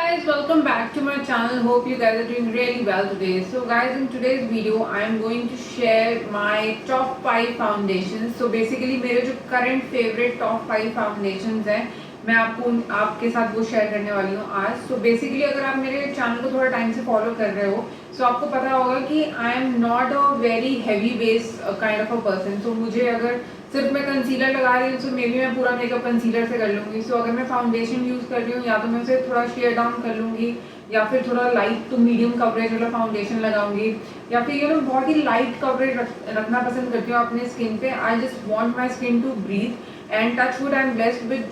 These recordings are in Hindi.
guys, welcome back to my channel. Hope you guys are doing really well today. So guys, in today's video I am going to share my top 5 foundations. So basically मेरे जो current favorite top 5 foundations हैं मैं आपके साथ वो शेयर करने वाली हूँ आज. So basically अगर आप मेरे चैनल को थोड़ा टाइम से फॉलो कर रहे हो तो आपको पता होगा कि I am not a very heavy base kind of a person. So मुझे अगर सिर्फ मैं कंसीलर लगा रही हूँ तो मे बी मैं पूरा मेकअप कंसीलर से कर लूँगी. सो अगर मैं फाउंडेशन यूज़ कर रही हूँ या तो मैं उसे थोड़ा शेयर डाउन कर लूँगी या फिर थोड़ा लाइट टू मीडियम कवरेज वाला फाउंडेशन लगाऊंगी या फिर बहुत ही लाइट कवरेज रखना पसंद करती हूँ अपने स्किन पे. I just want my skin to breathe and touch wood. I am blessed with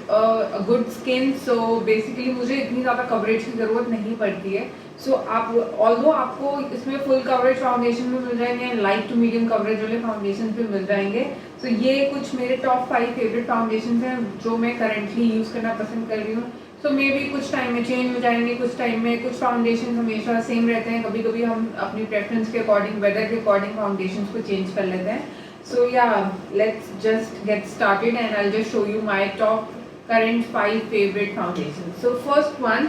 good skin. So basically मुझे इतनी ज़्यादा कवरेज की ज़रूरत नहीं पड़ती है. सो आप ऑल्दो आपको इसमें फुल कवरेज फाउंडेशन भी मिल जाएंगे and light to medium coverage वाले फाउंडेशन भी मिल जाएंगे. सो ये कुछ मेरे टॉप 5 फेवरेट फाउंडेशन हैं जो मैं करेंटली यूज़ करना पसंद कर रही हूँ. सो मे बी कुछ टाइम में चेंज हो जाएंगे, कुछ टाइम में कुछ फाउंडेशन हमेशा सेम रहते हैं. कभी कभी हम अपनी प्रेफरेंस के अकॉर्डिंग, वेदर के अकॉर्डिंग फाउंडेशन को चेंज कर लेते हैं. सो या let's just get started and I just show you my top current 5 favourite foundation. So first one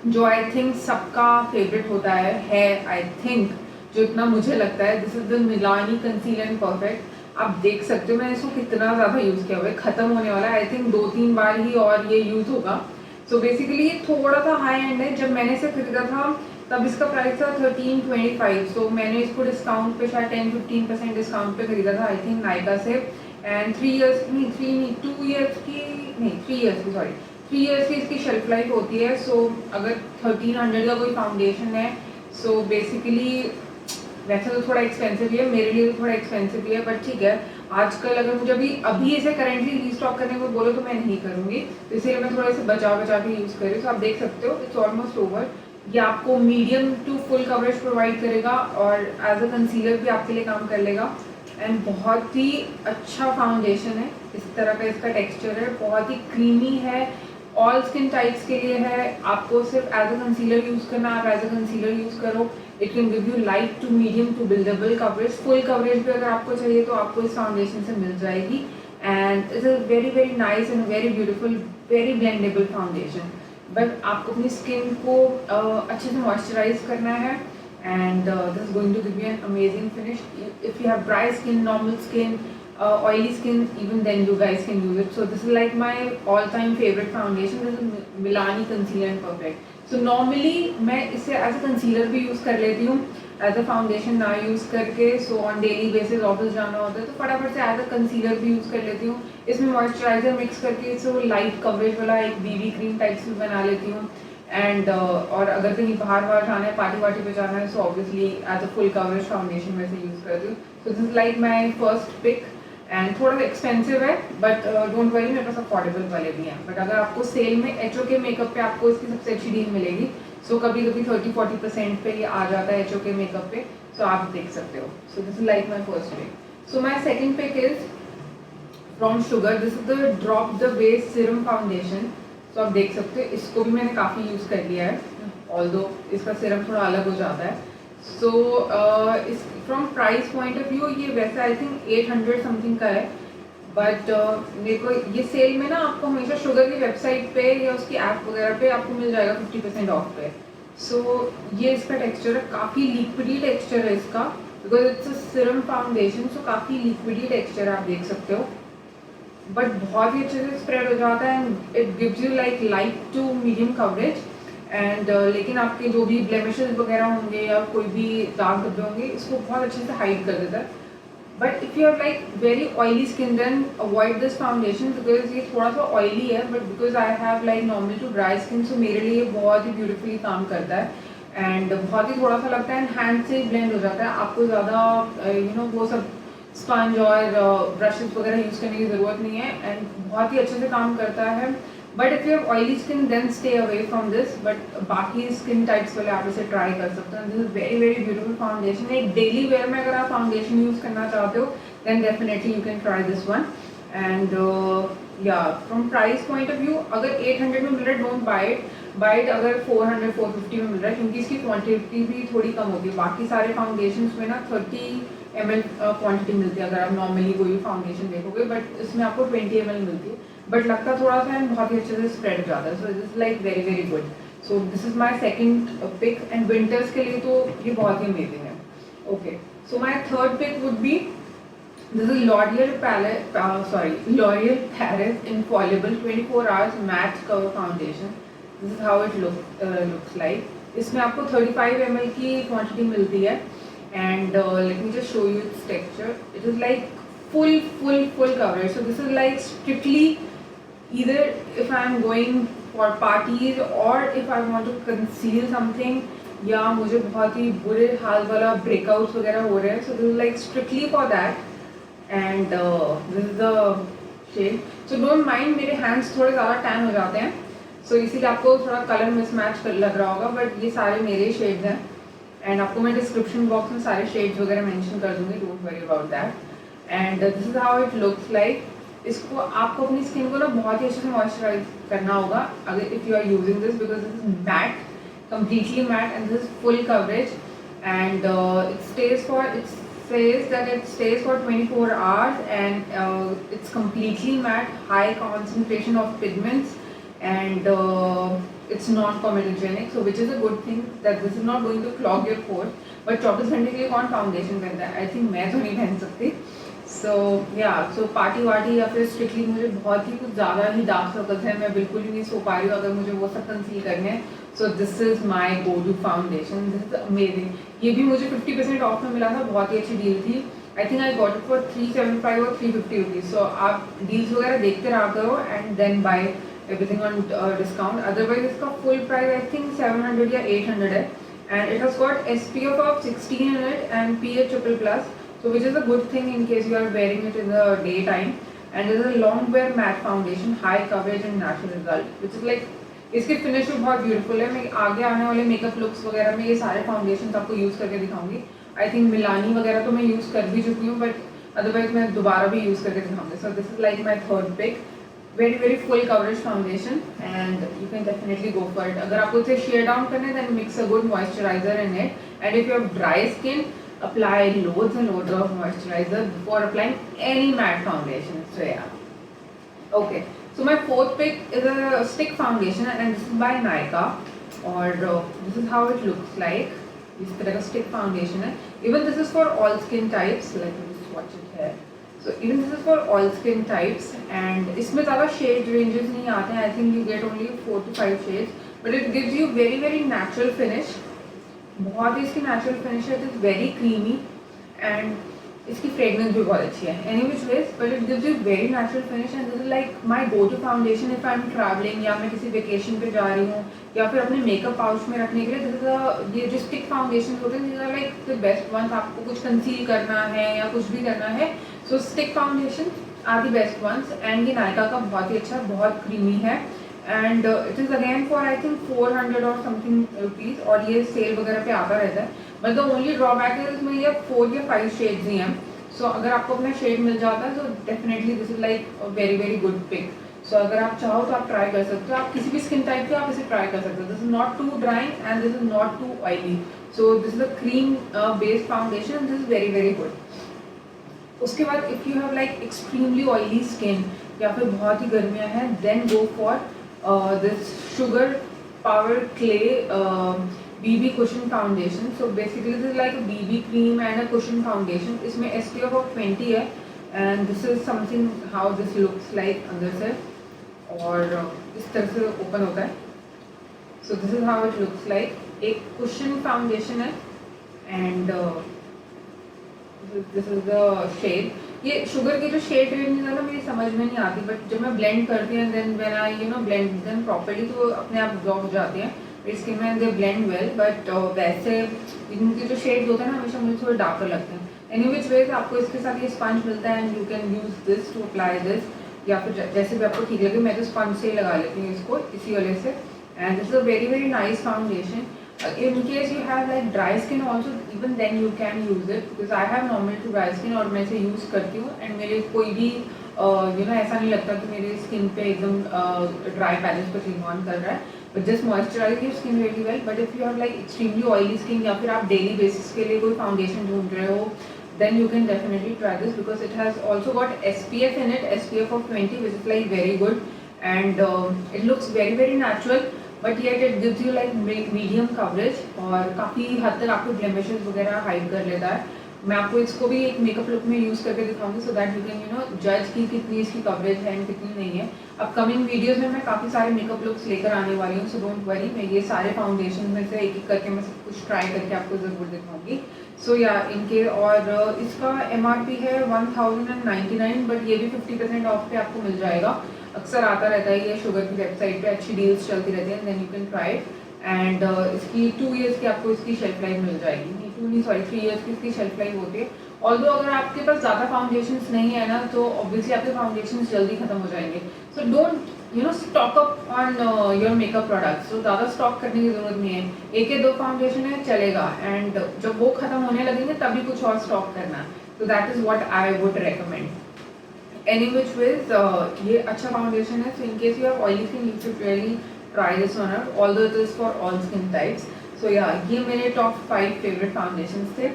जो आई थिंक सबका फेवरेट होता है आई थिंक जो इतना मुझे लगता है, this is the Milani concealer and perfect. आप देख सकते हो मैंने इसको कितना ज़्यादा यूज़ किया हुआ है, ख़त्म होने वाला है. आई थिंक 2-3 बार ही और ये यूज़ होगा. सो बेसिकली ये थोड़ा सा हाई एंड है. जब मैंने इसे खरीदा था तब इसका प्राइस था 1325. सो मैंने इसको डिस्काउंट पे शायद 10-15% डिस्काउंट पे खरीदा था आई थिंक नायका से. एंड 3 ईयर्स की इसकी शेल्फ लाइफ होती है. सो अगर 1300 का कोई फाउंडेशन है सो बेसिकली वैसे तो थोड़ा एक्सपेंसिव ही है, मेरे लिए तो थोड़ा एक्सपेंसिव ही है, बट ठीक है. आजकल अगर मुझे अभी इसे करेंटली रीस्टॉक करने को बोलो तो मैं नहीं करूँगी. तो इसीलिए मैं थोड़ा इसे बचा के यूज़ कर रही हूँ. तो आप देख सकते हो इट्स ऑलमोस्ट ओवर. ये आपको medium to full coverage provide करेगा और एज अ कंसीलर भी आपके लिए काम कर लेगा. एंड बहुत ही अच्छा फाउंडेशन है. इस तरह का इसका टेक्स्चर है, बहुत ही क्रीमी है, ऑल स्किन टाइप्स के लिए है. आपको सिर्फ एज अ कंसीलर यूज़ करना, आप एज अ कंसीलर यूज़ करो. It can give you light to medium to buildable coverage. Full coverage भी अगर आपको चाहिए तो आपको इस फाउंडेशन से मिल जाएगी. And it's a very very nice and very beautiful, very blendable foundation. But आपको अपनी स्किन को अच्छे से मॉइस्चराइज करना है and this is going to give you an amazing finish. If you have dry skin, normal skin, oily skin, even then you guys can use it. So this is like my all-time favorite foundation. This is Milani Concealer and Perfect. So normally मैं इसे as a concealer भी use कर लेती हूँ, as a foundation ना use करके. So on daily basis office जाना होता है तो फटाफट से as a concealer भी use कर लेती हूँ. इसमें moisturizer mix करके so light coverage वाला एक BB cream टाइप से बना लेती हूँ. एंड और अगर कहीं बाहर जाना है, पार्टी वार्टी पे जाना है, so obviously as a full coverage foundation में से यूज़ करती हूँ. So this is like my first pick. And थोड़ा एक्सपेंसिव है बट डोंट वरी, मेरे पास अफोर्डेबल वाले भी हैं. बट अगर आपको सेल में HOK मेकअप पे आपको इसकी सबसे अच्छी डील मिलेगी. सो कभी कभी 30-40% पे ये आ जाता है HOK मेकअप पे. सो आप देख सकते हो. So this is like my first pick. So my second pick is from Sugar. This is the drop the base serum foundation. तो आप देख सकते हो इसको भी मैंने काफ़ी यूज़ कर लिया है, ऑल्दो इसका सिरम थोड़ा अलग हो जाता है. सो इस from price point of view ये वैसे आई थिंक 800 समथिंग का है. बट मेरे को ये सेल में ना आपको हमेशा शुगर की वेबसाइट पे या उसकी ऐप वगैरह पे आपको मिल जाएगा 50% ऑफ पे. सो ये इसका टेक्स्चर है, काफ़ी लिक्विडी टेक्स्चर है इसका, because it's a serum foundation. So काफ़ी लिक्विडी टेक्स्चर आप देख सकते हो, बट बहुत ही अच्छे से स्प्रेड हो जाता है. And it gives you light to medium coverage. And लेकिन आपके जो भी ब्लेमिशेस वगैरह होंगे या कोई भी दाग धब्बे होंगे इसको बहुत अच्छे से हाइड कर देता है. But if you are like very oily skin then avoid this foundation, because ये थोड़ा सा ऑयली है. But because I have like normal to dry skin, so मेरे लिए बहुत ही ब्यूटीफुली काम करता है. एंड बहुत ही थोड़ा सा लगता है एंड हैंड से ब्लेंड हो जाता है. आपको ज़्यादा वो सब स्पंज और ब्रशेस वगैरह यूज़ करने की ज़रूरत नहीं है. एंड बहुत ही अच्छे से काम करता है. But if you have oily skin then stay away from this. But बाकी स्किन टाइप्स वाले आप इसे ट्राई कर सकते हो. This is very very beautiful foundation. एक डेली वेयर में अगर आप फाउंडेशन यूज़ करना चाहते हो then definitely you can try this one. And yeah from price point of view अगर 800 में मिल रहा है डोंट बाय इट. अगर 400-450 में मिल रहा है क्योंकि इसकी क्वान्टिटी भी थोड़ी कम होती है. बाकी सारे फाउंडेशन में ना 30 ml क्वांटिटी मिलती है अगर आप नॉर्मली कोई भी फाउंडेशन देखोगे, बट इसमें आपको 20 ml मिलती है. बट लगता थोड़ा सा है, बहुत ही अच्छे से स्प्रेड हो जाता है. So this is like very very good. So this is my second pick and winters के लिए तो ये बहुत ही अमेजिंग है. Okay, so my third pick would be this is L'Oreal Paris Infallible 24 hours matte cover foundation. This is how it looks like. इसमें आपको 35 ml की क्वांटिटी मिलती है and let me just show you its texture. It is like full coverage. So this is like strictly either if I am going for parties or if I want to conceal something या मुझे बहुत ही बुरे हाल वाला breakouts वगैरह हो रहे हैं. So this is like strictly for that. And this is the shade. So don't mind मेरे hands थोड़े ज़्यादा tan हो जाते हैं. So इसीलिए आपको थोड़ा कलर मिसमैच लग रहा होगा, बट ये सारे मेरे शेड्स हैं. एंड आपको मैं डिस्क्रिप्शन बॉक्स में सारे शेड्स वगैरह मेंशन कर दूंगी, don't worry about that. And this is how it looks like. इसको आपको अपनी स्किन को ना बहुत ही अच्छे से मॉइस्चराइज करना होगा अगर if you are using this, because this is matte, completely matte, and this is full coverage. And it stays for, it says that it stays for 24 hours, and it's completely matte, high concentration of pigments, and it's not comedogenic, so which is a good thing that this is not going to clog your pores. But 24 घंटे के लिए कौन फाउंडेशन पहनता है? आई थिंक मैं तो नहीं पहन सकती. सो या सो पार्टी वार्टी या फिर स्ट्रिक्टली मुझे बहुत ही कुछ ज़्यादा ही डार्क सर्कल्स हैं, मैं बिल्कुल ही नहीं सो पा रही हूँ, अगर मुझे वो सब कंसील करने हैं. So this is my go to foundation. This is amazing. ये भी मुझे 50% ऑफ में मिला था, बहुत ही अच्छी डील थी. I think I got it for 375 और 350 रुपीज़. सो आप डील्स वगैरह देखते रहा करो and then buy everything on discount. Otherwise इसका फुल प्राइस आई थिंक 700 या 800 है. And it has got SPF of 16 in it and PA+++, so which is a good thing in case you are wearing it in the daytime. And this is a long wear matte foundation, high coverage and natural result, which is like इसकी फिनिश भी बहुत ब्यूटीफुल है. मैं आगे आने वाले मेकअप लुक्स वगैरह में ये सारे फाउंडेशन आपको यूज़ करके दिखाऊंगी. आई थिंक मिलानी वगैरह तो मैं यूज़ कर भी चुकी हूँ, बट अदरवाइज मैं दोबारा भी यूज़ करके दिखाऊंगी. So this is like my third pick. very full coverage foundation, and you can definitely go for it. अगर आपको इसे sheer down करना है, then mix a good moisturizer in it. And if you have dry skin, apply loads and loads of moisturizer before applying any matte foundation. So yeah. Okay. So my fourth pick is a stick foundation, and this is by Nykaa. Or this is how it looks like. इस तरह का stick foundation है. Even this is for all skin types. Let me just swatch it here. So even this is for all skin types, and इसमें ज़्यादा shade ranges नहीं आते हैं. I think you get only 4 to 5 shades, but it gives you very natural finish. बहुत ही इसकी natural finish है. It is very creamy, and इसकी fragrance भी बहुत अच्छी है. Any which ways, but it gives you very natural finish, and this is like my go-to foundation if I'm traveling या मैं किसी vacation पे जा रही हूँ या फिर अपने makeup pouch में रखने के लिए. This is a ये जो stick foundations होते हैं, these are like the best ones. आपको कुछ conceal करना है या कुछ भी करना है, so stick foundation are the best ones. and ये Nykaa का बहुत ही अच्छा, बहुत creamy है, and it is again for I think 400 or something rupees, और ये सेल वगैरह पे आता रहता है. but the only drawback is इसमें ये 4 या 5 shades ही हैं. so अगर आपको अपना शेड मिल जाता है, so definitely this is like a very good pick. so अगर आप चाहो तो आप ट्राई कर सकते हो. आप किसी भी स्किन टाइप के आप इसे ट्राई कर सकते हो. This is not too drying and this is not too oily. So this is a cream based foundation, and this is very good. उसके बाद if you have like extremely oily skin या फिर बहुत ही गर्मियाँ हैं, then go for this Sugar power clay BB cushion foundation. so basically this is like a BB cream and a cushion foundation. इसमें SPF of 20 है, and this is something how this looks like अंदर से, और इस तरह से ओपन होता है. so this is how it looks like. एक cushion foundation है, and this is the shade. ये शुगर की जो शेड रेंज है ना, मेरी समझ में नहीं आती, बट जब मैं ब्लेंड करती हूँ then when I blend them properly, तो अपने आप ड्रॉ हो जाती हैं मेरी स्किन में, दे ब्लेंड वेल. बट वैसे इनके जो शेड्स होते हैं ना, हमेशा मुझे थोड़े डार्कर लगते हैं. एनी विच वेज आपको इसके साथ ये स्पंज मिलता है, and you can use this to apply this, या फिर जैसे भी आपको ठीक लगे. मैं तो स्पंज से ही लगा लेती हूँ इसको इसी वजह से. And this is a very nice foundation. in case you have like dry skin also, even then you can use it, because I have normal to dry skin और मैं इसे यूज़ करती हूँ, एंड मेरे कोई भी ऐसा नहीं लगता कि मेरी स्किन पे एकदम ड्राई पैचेस पे क्लिंग ऑन कर रहा है. But just moisturise your skin very well. But if you have like extremely oily skin या फिर आप डेली बेसिस के लिए कोई फाउंडेशन ढूंढ रहे हो, then you can definitely try this, because it has also got SPF in it, SPF of 20, which is like very good, and it looks very natural. But yet it gives you like medium coverage और काफ़ी हद तक आपको ब्लेमिशेस वगैरह हाइड कर लेता है। मैं आपको इसको भी एक मेकअप लुक में यूज़ करके दिखाऊंगी सो दैट यू कैन जज कि कितनी इसकी कवरेज है एंड कितनी नहीं है। अपकमिंग वीडियोस में मैं काफ़ी सारे मेकअप लुक्स लेकर आने वाली हूँ, सो डोंट वरी, मैं ये सारे फाउंडेशन में से एक एक करके मैं सब कुछ ट्राई करके आपको ज़रूर दिखाऊंगी। सो या इनके और इसका MRP है 1099, बट ये भी 50% ऑफ पे आपको मिल जाएगा। अक्सर आता रहता है ये शुगर की वेबसाइट पे, अच्छी डील्स चलती रहती हैं, then you can try it. And इसकी 2 ईयर्स की आपको इसकी शेल्फ लाइफ मिल जाएगी, नहीं 2 नहीं सॉरी 3 ईयर्स की इसकी शेल्फ लाइफ होती है। ऑल्दो अगर आपके पास ज़्यादा फाउंडेशंस नहीं है ना तो ऑब्वियसली आपके फाउंडेशंस जल्दी खत्म हो जाएंगे। So don't stock up on your makeup products. तो ज़्यादा स्टॉक करने की ज़रूरत नहीं है, एक या दो फाउंडेशन है चलेगा, एंड जब वो खत्म होने लगेंगे तभी कुछ और स्टॉक करना। तो that is what I would recommend. Any which ways ये अच्छा फाउंडेशन है, so in case you have oily skin you should really try this one out, although it is for all skin types. So yeah ये मेरे टॉप 5 फेवरेट फाउंडेशंस थे।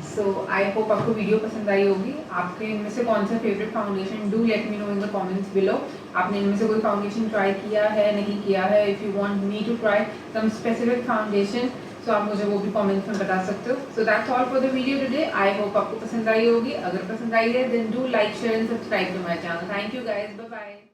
सो आई होप आपको वीडियो पसंद आई होगी। आपके इनमें से कौन सा favourite foundation, do let me know in the comments below. आपने इनमें से कोई फाउंडेशन ट्राई किया है, नहीं किया है? If you want me to try some specific foundation so आप मुझे वो भी कमेंट्स में बता सकते हो। So that's all for the video today. I hope आपको पसंद आई होगी। अगर पसंद आई है then do like share and subscribe to my channel. Thank you guys, bye bye.